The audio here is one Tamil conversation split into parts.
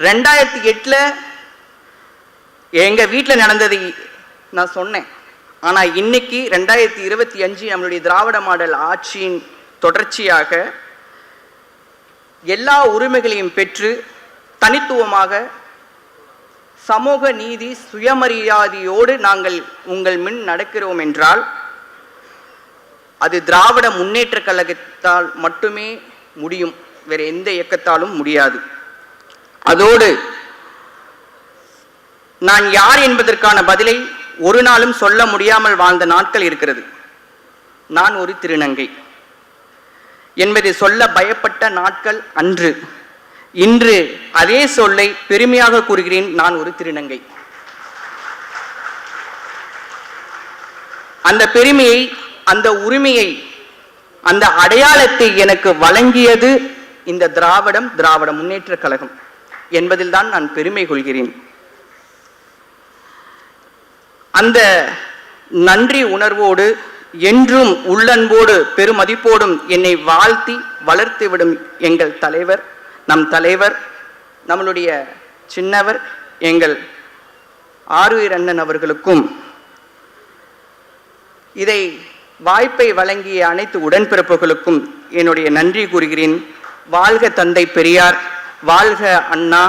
2008 எங்க வீட்டில் நடந்ததை நான் சொன்னேன். ஆனா இன்னைக்கு 2025 நம்மளுடைய திராவிட மாடல் ஆட்சியின் தொடர்ச்சியாக எல்லா உரிமைகளையும் பெற்று தனித்துவமாக சமூக நீதி சுயமரியாதையோடு நாங்கள் உங்கள் முன் நடக்கிறோம் என்றால் அது திராவிட முன்னேற்ற கழகத்தால் மட்டுமே முடியும், வேற எந்த இயக்கத்தாலும் முடியாது. அதோடு நான் யார் என்பதற்கான பதிலை ஒரு நாளும் சொல்ல முடியாமல் வாழ்ந்த நாட்கள் இருக்கிறது. நான் ஒரு திருநங்கை என்பதை சொல்ல பயப்பட்ட நாட்கள் அன்று. இன்று அதே சொல்லை பெருமையாக கூறுகிறேன், நான் ஒரு திருநங்கை. அந்த பெருமையை, அந்த உரிமையை, அந்த அடையாளத்தை எனக்கு வழங்கியது இந்த திராவிட முன்னேற்ற கழகம் என்பதில் தான் நான் பெருமை கொள்கிறேன். அந்த நன்றி உணர்வோடு என்றும் உள்ளன்போடு பெருமதிப்போடும் என்னை வாழ்த்தி வளர்த்துவிடும் எங்கள் தலைவர், நம் தலைவர், நம்மளுடைய சின்னவர் எங்கள் ஆருயிர் அண்ணன் அவர்களுக்கும் இதை வாய்ப்பை வழங்கிய அனைத்து உடன்பிறப்புகளுக்கும் என்னுடைய நன்றி கூறுகிறேன். வாழ்க தந்தை பெரியார், வாழ்க அண்ணா,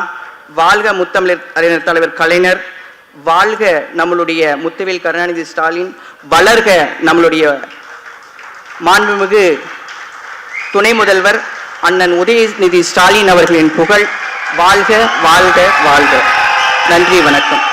வாழ்க முத்தமிழர் அறிஞர் தலைவர் கலைஞர், வாழ்க நம்மளுடைய முத்துவேல் கருணாநிதி ஸ்டாலின், வளர்க நம்மளுடைய மாண்புமிகு துணை முதல்வர் அண்ணன் உதயநிதி ஸ்டாலின் அவர்களின் புகழ். வாழ்க வாழ்க வாழ்க. நன்றி, வணக்கம்.